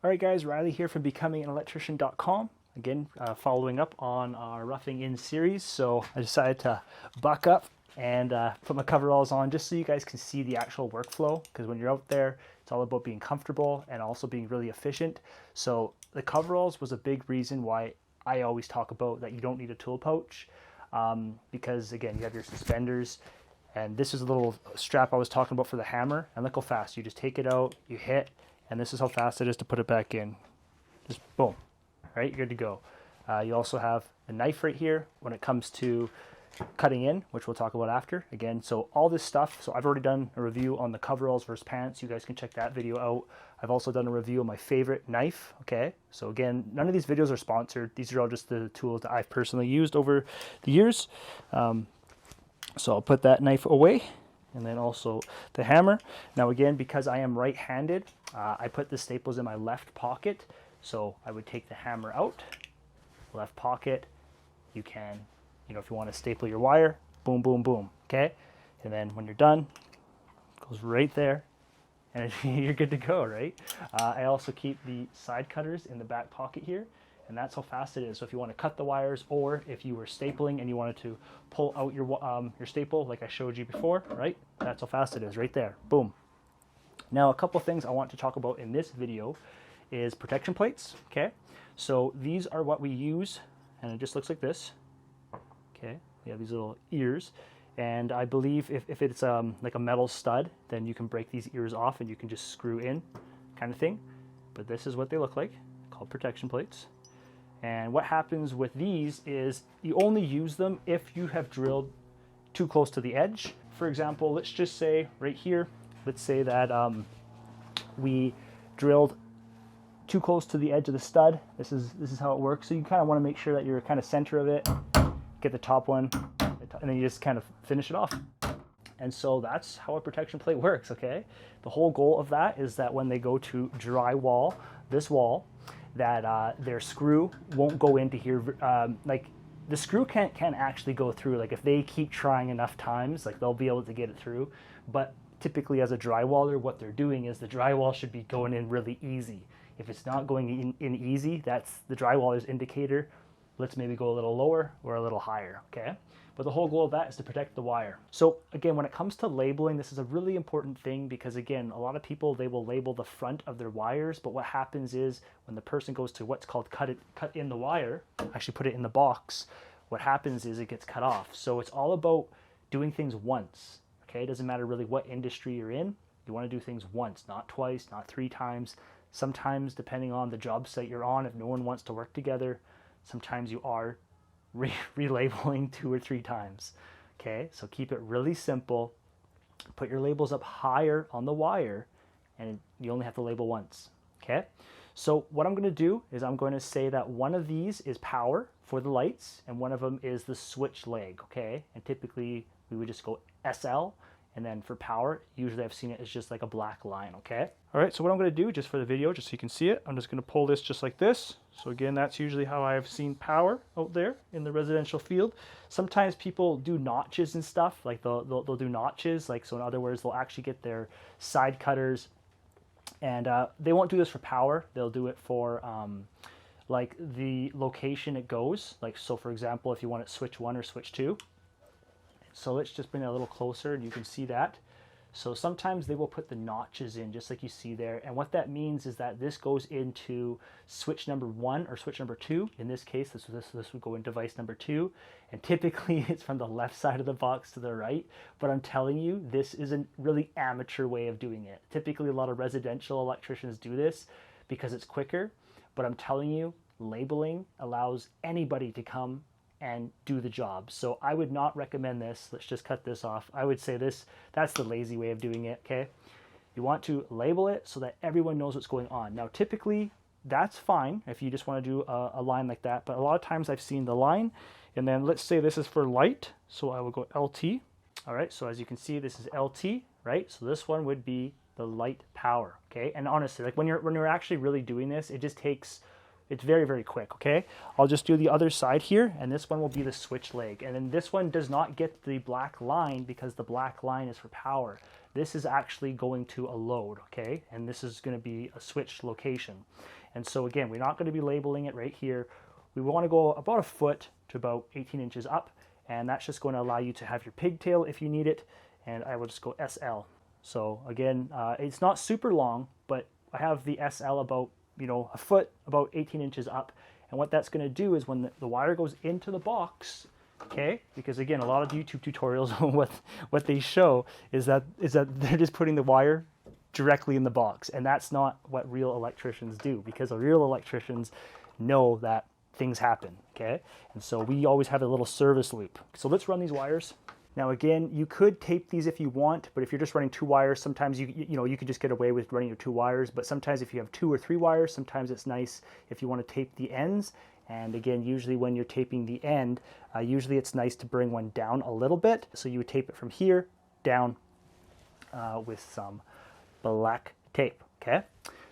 All right, guys, Riley here from becominganelectrician.com. Again, following up on our roughing in series. So I decided to buck up and put my coveralls on just so you guys can see the actual workflow, because when you're out there, it's all about being comfortable and also being really efficient. So the coveralls was a big reason why I always talk about that you don't need a tool pouch, because again, you have your suspenders, and this is a little strap I was talking about for the hammer, and look how fast. You just take it out, you hit, and this is how fast it is to put it back in. Just boom, right? You're good to go. You also have a knife right here when it comes to cutting in, which we'll talk about after. Again, so all this stuff, so I've already done a review on the coveralls versus pants. You guys can check that video out. I've also done a review of my favorite knife, okay? So again, none of these videos are sponsored. These are all just the tools that I've personally used over the years. So I'll put that knife away, and then also the hammer. Now again, because I am right-handed, I put the staples in my left pocket. So I would take the hammer out, left pocket. You can, if you want to staple your wire, boom, boom, boom, okay? And then when you're done, it goes right there, and you're good to go, right? I also keep the side cutters in the back pocket here, and that's how fast it is. So if you want to cut the wires, or if you were stapling and you wanted to pull out your staple like I showed you before, right? That's how fast it is, right there, boom. Now a couple things I want to talk about in this video is protection plates, okay? So these are what we use, and it just looks like this, okay? We have these little ears, and I believe if it's like a metal stud, then you can break these ears off and you can just screw in, kind of thing. But this is what they look like, called protection plates. And what happens with these is you only use them if you have drilled too close to the edge. For example, let's just say right here, let's say that we drilled too close to the edge of the stud. This is how it works. So you kind of want to make sure that you're kind of center of it, get the top one, and then you just kind of finish it off. And so that's how a protection plate works, okay? The whole goal of that is that when they go to drywall this wall, that their screw won't go into here. Like the screw can't actually go through. Like if they keep trying enough times, like they'll be able to get it through. But typically as a drywaller, what they're doing is the drywall should be going in really easy. If it's not going in easy, that's the drywaller's indicator. Let's maybe go a little lower or a little higher, okay? But the whole goal of that is to protect the wire. So again, when it comes to labeling, this is a really important thing, because again, a lot of people, they will label the front of their wires, but what happens is when the person goes to what's called cut in the wire, actually put it in the box, what happens is it gets cut off. So it's all about doing things once, okay? It doesn't matter really what industry you're in. You want to do things once, not twice, not 3 times. Sometimes, depending on the job site you're on, if no one wants to work together, sometimes you are relabeling 2 or 3 times, okay? So keep it really simple. Put your labels up higher on the wire, and you only have to label once, okay? So what I'm going to do is I'm going to say that one of these is power for the lights, and one of them is the switch leg, okay? And typically we would just go SL, and then for power, usually I've seen it as just like a black line, okay? All right, so what I'm going to do, just for the video, just so you can see it, I'm just going to pull this just like this. So again, that's usually how I've seen power out there in the residential field. Sometimes people do notches and stuff, like they'll do notches, like, so in other words, they'll actually get their side cutters, and they won't do this for power. They'll do it for like the location it goes. Like, so for example, if you want it switch 1 or switch 2. So let's just bring that a little closer and you can see that. So sometimes they will put the notches in just like you see there. And what that means is that this goes into switch number 1 or switch number 2. In this case, this would go in device number 2. And typically it's from the left side of the box to the right. But I'm telling you, this is a really amateur way of doing it. Typically a lot of residential electricians do this because it's quicker. But I'm telling you, labeling allows anybody to come and do the job. So I would not recommend this. Let's just cut this off. I would say that's the lazy way of doing it, okay? You want to label it so that everyone knows what's going on. Now, typically, that's fine if you just want to do a line like that, but a lot of times I've seen the line, and then let's say this is for light, so I will go LT. All right, so as you can see, this is LT, right? So this one would be the light power, okay? And honestly, like when you're actually really doing this, it just takes it's very, very quick, okay? I'll just do the other side here, and this one will be the switch leg. And then this one does not get the black line because the black line is for power. This is actually going to a load, okay? And this is going to be a switch location. And so again, we're not going to be labeling it right here. We want to go about a foot to about 18 inches up, and that's just going to allow you to have your pigtail if you need it. And I will just go SL. So again, it's not super long, but I have the SL about, you know, a foot, about 18 inches up. And what that's going to do is when the wire goes into the box, okay, because again, a lot of YouTube tutorials, what they show is that they're just putting the wire directly in the box. And that's not what real electricians do, because real electricians know that things happen, okay? And so we always have a little service loop. So let's run these wires. Now again, you could tape these if you want, but if you're just running 2 wires, sometimes you can just get away with running your 2 wires, but sometimes if you have 2 or 3 wires, sometimes it's nice if you want to tape the ends. And again, usually when you're taping the end, usually it's nice to bring one down a little bit. So you would tape it from here down with some black tape, okay?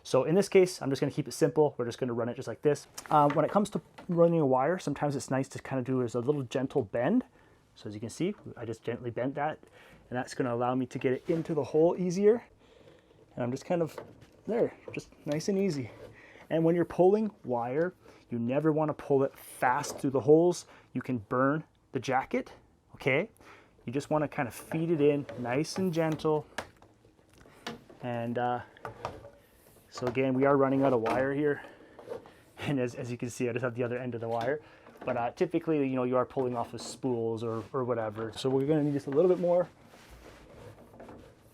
So in this case, I'm just going to keep it simple. We're just going to run it just like this. When it comes to running a wire, sometimes it's nice to kind of do a little gentle bend. So as you can see, I just gently bent that, and that's going to allow me to get it into the hole easier. And I'm just kind of there, just nice and easy. And when you're pulling wire, you never want to pull it fast through the holes. You can burn the jacket, okay? You just want to kind of feed it in nice and gentle. And so again, we are running out of wire here. And as you can see, I just have the other end of the wire. But typically, you know, you are pulling off of spools or whatever. So we're going to need just a little bit more.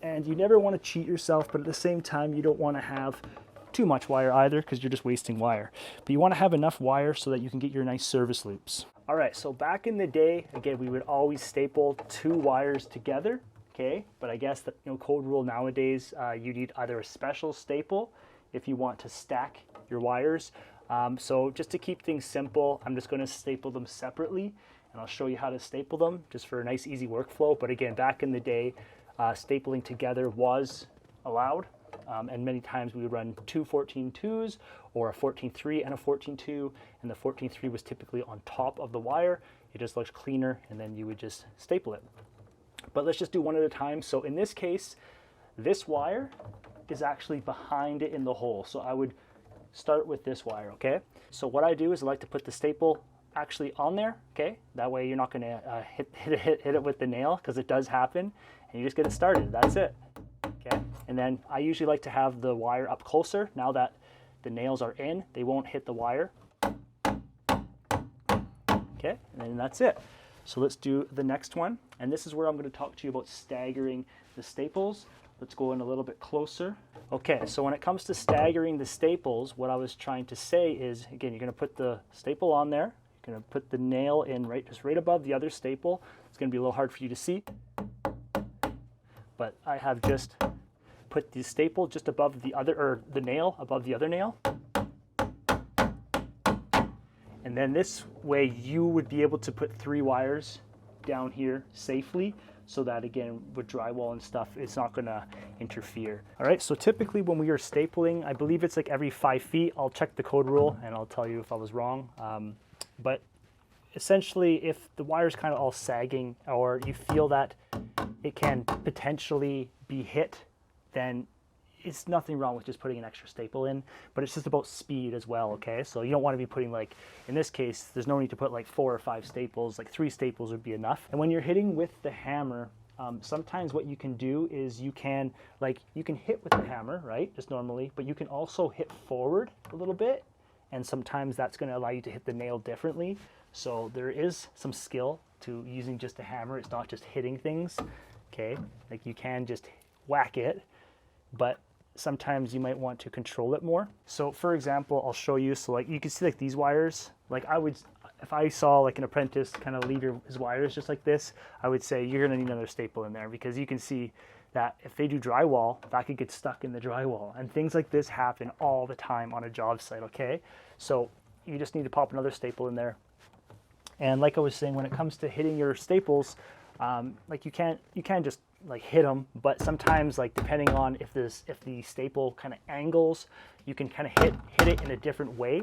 And you never want to cheat yourself, but at the same time, you don't want to have too much wire either, because you're just wasting wire. But you want to have enough wire so that you can get your nice service loops. All right, so back in the day, again, we would always staple 2 wires together, okay? But I guess the code rule nowadays, you need either a special staple if you want to stack your wires. So just to keep things simple, I'm just going to staple them separately, and I'll show you how to staple them just for a nice easy workflow. But again, back in the day, stapling together was allowed, and many times we would run 2 14-2s or a 14-3 and a 14-2, and the 14-3 was typically on top of the wire. It just looks cleaner, and then you would just staple it. But let's just do one at a time. So in this case, this wire is actually behind it in the hole. So I would start with this wire, okay? So what I do is I like to put the staple actually on there, okay? That way you're not gonna hit it with the nail, because it does happen, and you just get it started, that's it, okay? And then I usually like to have the wire up closer. Now that the nails are in, they won't hit the wire, okay? And then that's it. So let's do the next one, and this is where I'm gonna talk to you about staggering the staples. Let's go in a little bit closer. Okay, so when it comes to staggering the staples, what I was trying to say is, again, you're going to put the staple on there. You're going to put the nail in just right above the other staple. It's going to be a little hard for you to see, but I have just put the staple just above the other, or the nail above the other nail. And then this way you would be able to put 3 wires down here safely, so that again, with drywall and stuff, it's not gonna interfere. All right, so typically when we are stapling, I believe it's like every 5 feet. I'll check the code rule and I'll tell you if I was wrong. But essentially, if the wire's kind of all sagging, or you feel that it can potentially be hit, then it's nothing wrong with just putting an extra staple in, but it's just about speed as well, okay? So you don't want to be putting, like, in this case, there's no need to put like 4 or 5 staples, like 3 staples would be enough. And when you're hitting with the hammer, sometimes what you can do is you can hit with the hammer, right, just normally, but you can also hit forward a little bit, and sometimes that's going to allow you to hit the nail differently. So there is some skill to using just a hammer. It's not just hitting things, okay? Like, you can just whack it, but sometimes you might want to control it more. So for example, I'll show you. So like you can see like these wires, like I would, if I saw like an apprentice kind of leave his wires just like this, I would say you're gonna need another staple in there, because you can see that if they do drywall, that could get stuck in the drywall, and things like this happen all the time on a job site, okay? So you just need to pop another staple in there. And like I was saying, when it comes to hitting your staples, like you can't just like hit them, but sometimes, like, depending on if the staple kind of angles, you can kind of hit it in a different way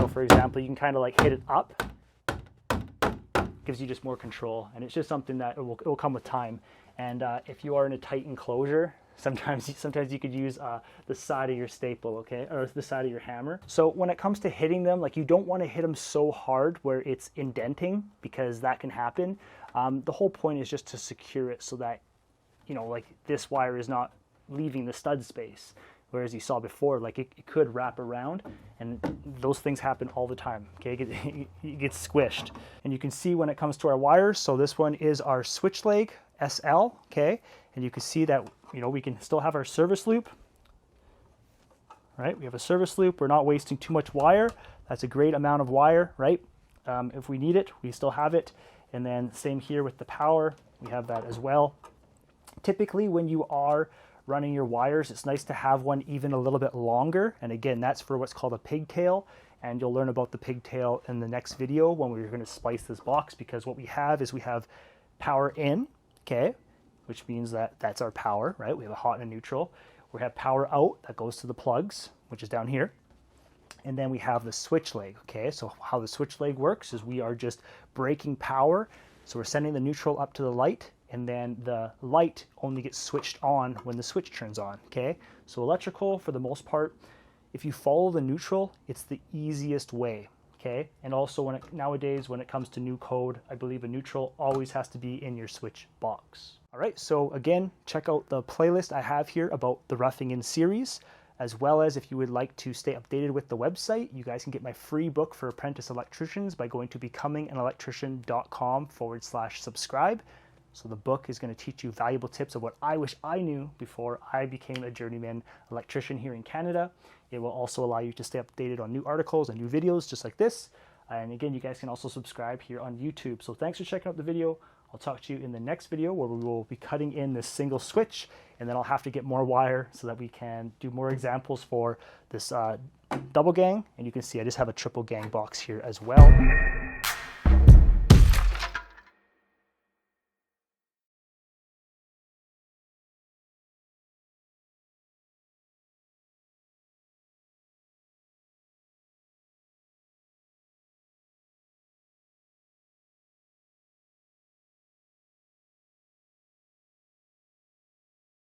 So for example, you can kind of like hit it up, gives you just more control, and it's just something that it will come with time. And if you are in a tight enclosure, sometimes you could use the side of your staple, okay, or the side of your hammer. So when it comes to hitting them, like, you don't want to hit them so hard where it's indenting, because that can happen. The whole point is just to secure it so that, you know, like, this wire is not leaving the stud space. Whereas you saw before, like, it could wrap around, and those things happen all the time, okay? It gets squished. And you can see when it comes to our wires, so this one is our switch leg SL, okay? And you can see that, you know, we can still have our service loop, right? We have a service loop. We're not wasting too much wire. That's a great amount of wire, right? If we need it, we still have it. And then same here with the power, we have that as well. Typically, when you are running your wires, it's nice to have one even a little bit longer. And again, that's for what's called a pigtail. And you'll learn about the pigtail in the next video when we're going to splice this box, because what we have is we have power in, okay, which means that that's our power, right? We have a hot and a neutral. We have power out that goes to the plugs, which is down here. And then we have the switch leg, okay? So how the switch leg works is we are just breaking power. So we're sending the neutral up to the light, and then the light only gets switched on when the switch turns on, okay? So electrical, for the most part, if you follow the neutral, it's the easiest way, okay? And also nowadays, when it comes to new code, I believe a neutral always has to be in your switch box. All right, so again, check out the playlist I have here about the Roughing In series, as well as if you would like to stay updated with the website, you guys can get my free book for Apprentice Electricians by going to becominganelectrician.com/subscribe. So the book is going to teach you valuable tips of what I wish I knew before I became a journeyman electrician here in Canada. It will also allow you to stay updated on new articles and new videos just like this. And again, you guys can also subscribe here on YouTube. So thanks for checking out the video. I'll talk to you in the next video where we will be cutting in this single switch, and then I'll have to get more wire so that we can do more examples for this double gang. And you can see I just have a triple gang box here as well.